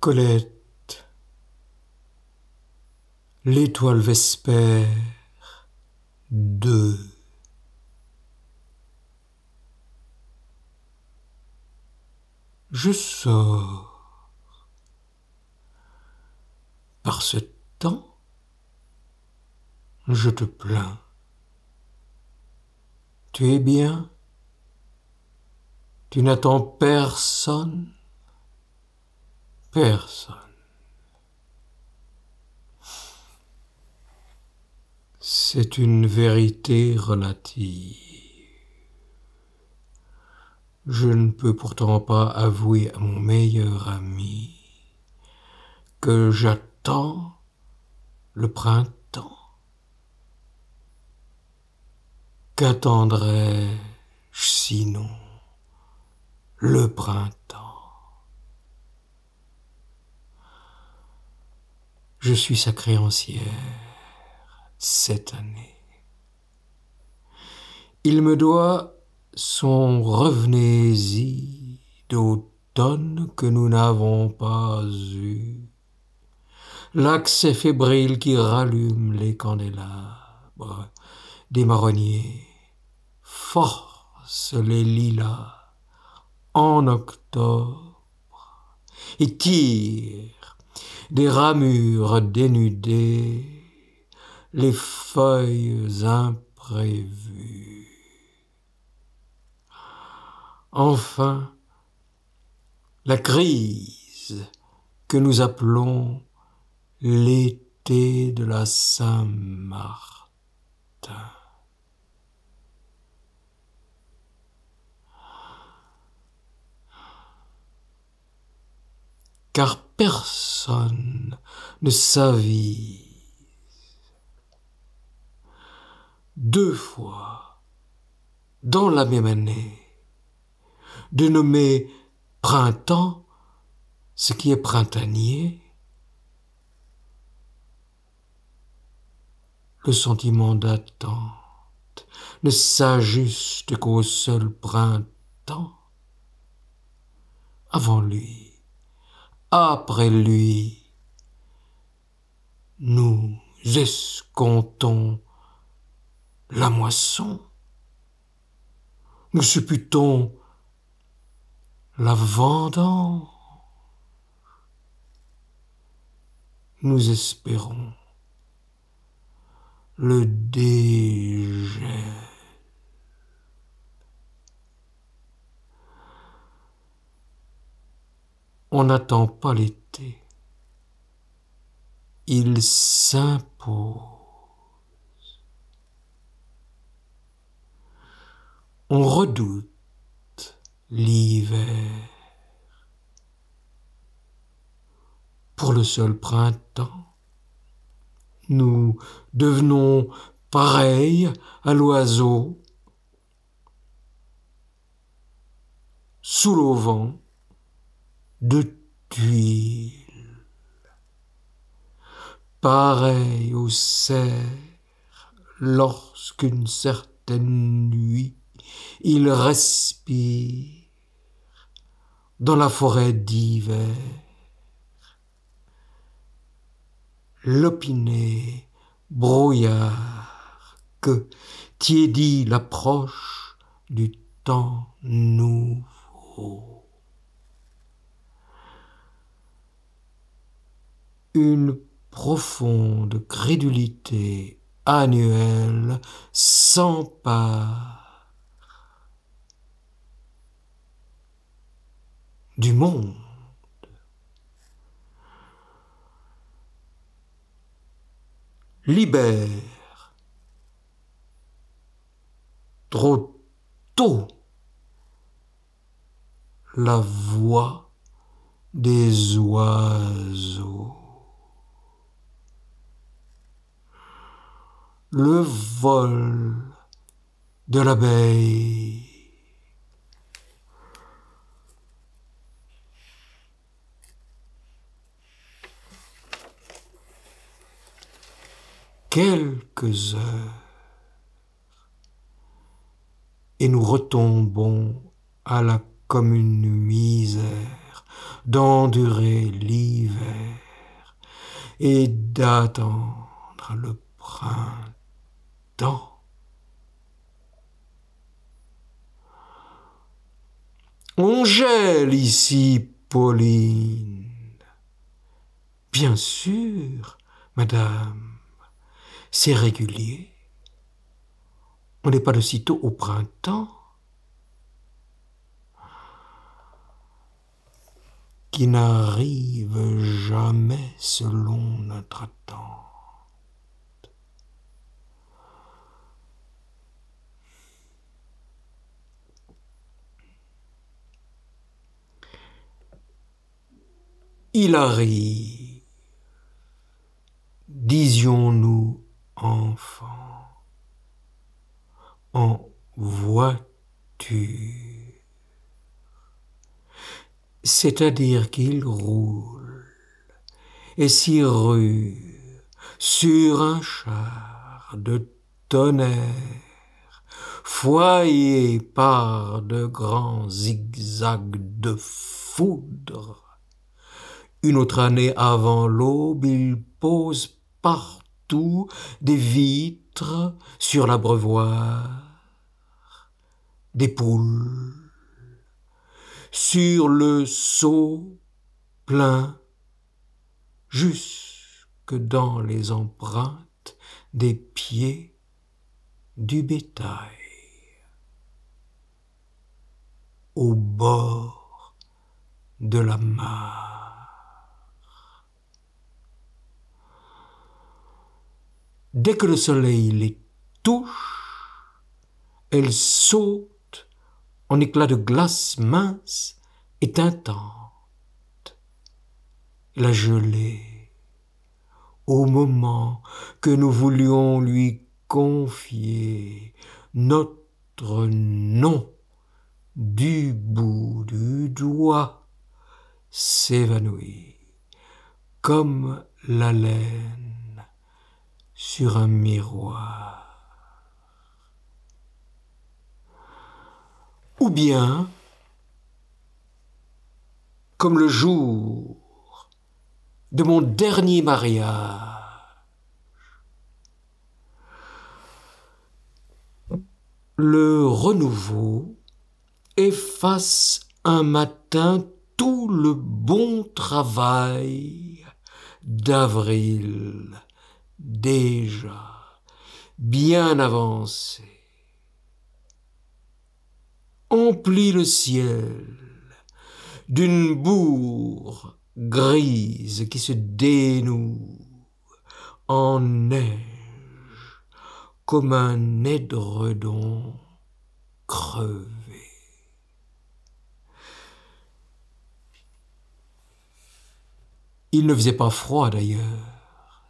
Colette, l'étoile vespère de je sors par ce temps, je te plains. Tu es bien? Tu n'attends personne? Personne. C'est une vérité relative. Je ne peux pourtant pas avouer à mon meilleur ami que j'attends le printemps. Qu'attendrais-je sinon le printemps? Je suis sa créancière cette année. Il me doit son revenez-y d'automne que nous n'avons pas eu, l'accès fébrile qui rallume les candélabres des marronniers, force les lilas en octobre et tire des ramures dénudées les feuilles imprévues. Enfin, la crise que nous appelons l'été de la Saint-Martin. Car personne ne s'avise deux fois dans la même année de nommer printemps ce qui est printanier. Le sentiment d'attente ne s'ajuste qu'au seul printemps. Avant lui, après lui, nous escomptons la moisson. Nous supputons la vendange. Nous espérons le dégel. On n'attend pas l'été. Il s'impose. On redoute l'hiver. Pour le seul printemps, nous devenons pareils à l'oiseau, sous l'auvent de tuiles, pareil au cerf lorsqu'une certaine nuit il respire dans la forêt d'hiver. L'opiné brouillard que tiédit l'approche du temps nouveau. Une profonde crédulité annuelle s'empare du monde. Libère trop tôt la voix des oiseaux. Le vol de l'abeille. Quelques heures, et nous retombons à la commune misère d'endurer l'hiver et d'attendre le printemps. On gèle ici, Pauline. Bien sûr, madame, c'est régulier. On n'est pas de sitôt au printemps. Qui n'arrive jamais selon notre attente. Il arrive, disions-nous enfants, en voiture, c'est-à-dire qu'il roule et s'y rue sur un char de tonnerre, foyé par de grands zigzags de foudre. Une autre année avant l'aube, il pose partout des vitres sur l'abreuvoir, des poules, sur le seau plein, jusque dans les empreintes des pieds du bétail. Au bord de la mare. Dès que le soleil les touche, elles sautent en éclats de glace mince et teintante. La gelée, au moment que nous voulions lui confier notre nom du bout du doigt, s'évanouit comme la laine sur un miroir. Ou bien, comme le jour de mon dernier mariage, le renouveau efface un matin tout le bon travail d'avril déjà bien avancé. Emplit le ciel d'une bourre grise qui se dénoue en neige comme un édredon crevé. Il ne faisait pas froid d'ailleurs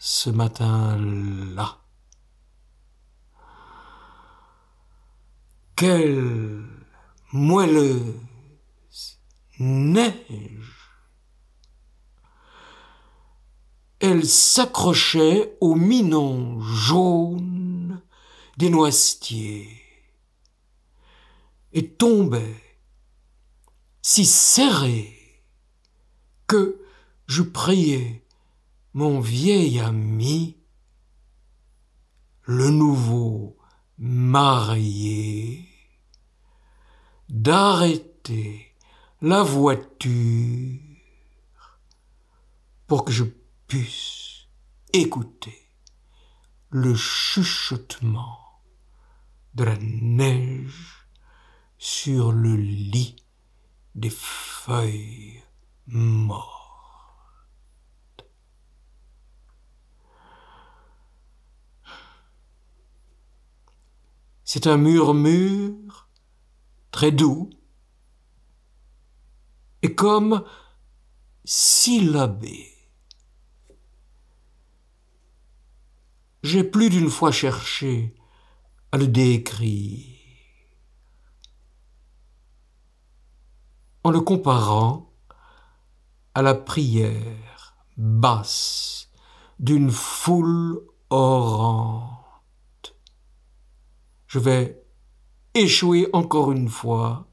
ce matin-là. Quelle moelleuse neige! Elle s'accrochait au minon jaune des noisetiers et tombait si serrée que je priais mon vieil ami, le nouveau marié, d'arrêter la voiture pour que je puisse écouter le chuchotement de la neige sur le lit des feuilles mortes. C'est un murmure très doux et comme syllabé. J'ai plus d'une fois cherché à le décrire en le comparant à la prière basse d'une foule orante. Je vais échouer encore une fois,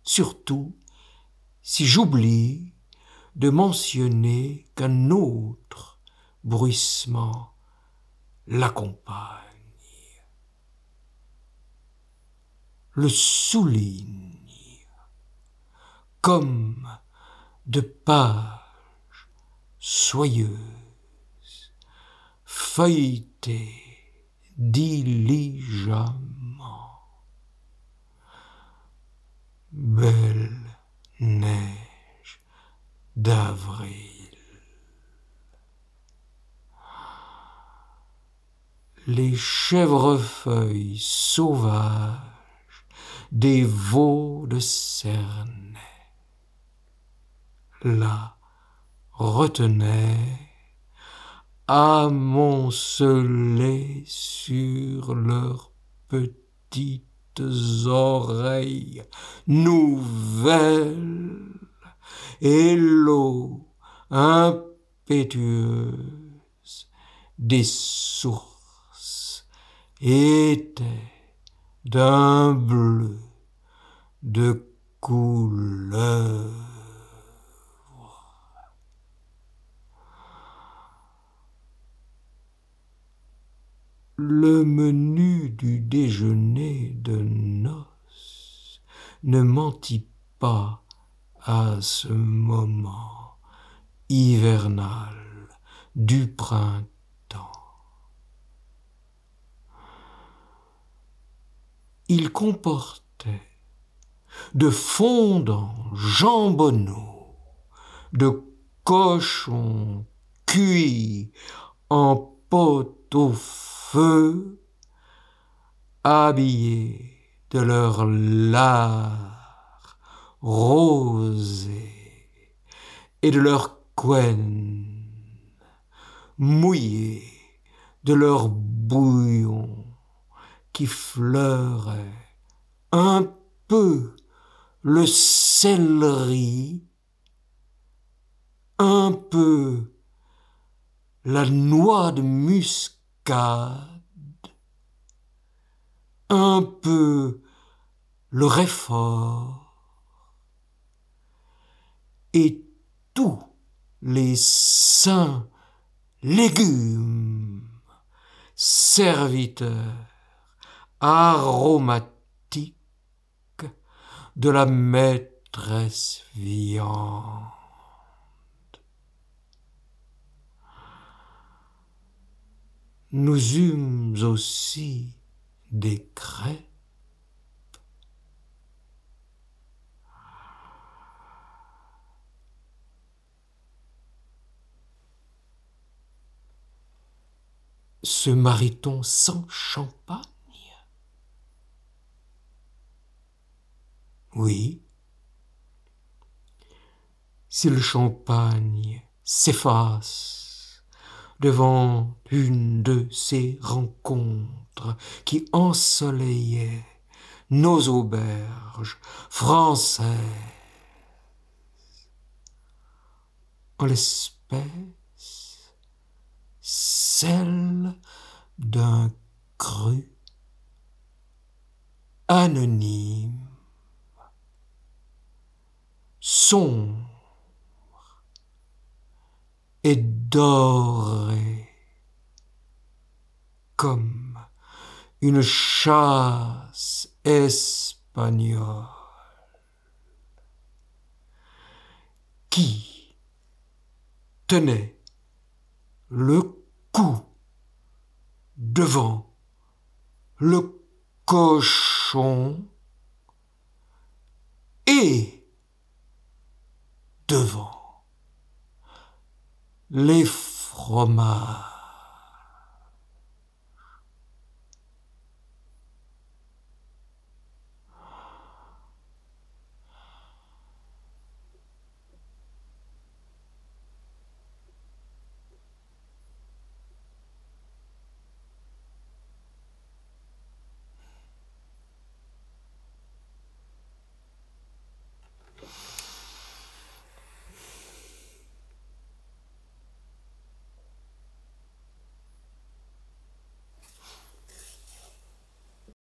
surtout si j'oublie de mentionner qu'un autre bruissement l'accompagne, le souligne, comme de pages soyeuses, feuilletées diligemment. Belle neige d'avril. Les chèvrefeuilles sauvages des veaux de Cernay la retenaient amoncelées sur leurs petites oreilles nouvelles, et l'eau impétueuse des sources était d'un bleu de couleur. Le menu du déjeuner de noces ne mentit pas à ce moment hivernal du printemps. Il comportait de fondants jambonneaux, de cochons cuits en pot-au-feu, habillés de leur lard rosé et de leur couenne, mouillés de leur bouillon qui fleurait un peu le céleri, un peu la noix de muscade, un peu le réfort, et tous les saints légumes, serviteurs aromatiques de la maîtresse viande. Nous eûmes aussi des crêpes. Se marie-t-on sans champagne? Oui. Si le champagne s'efface devant une de ces rencontres qui ensoleillaient nos auberges françaises, en l'espèce celle d'un cru anonyme, sombre et doré, comme une chasse espagnole qui tenait le cou devant le cochon et devant les fromages.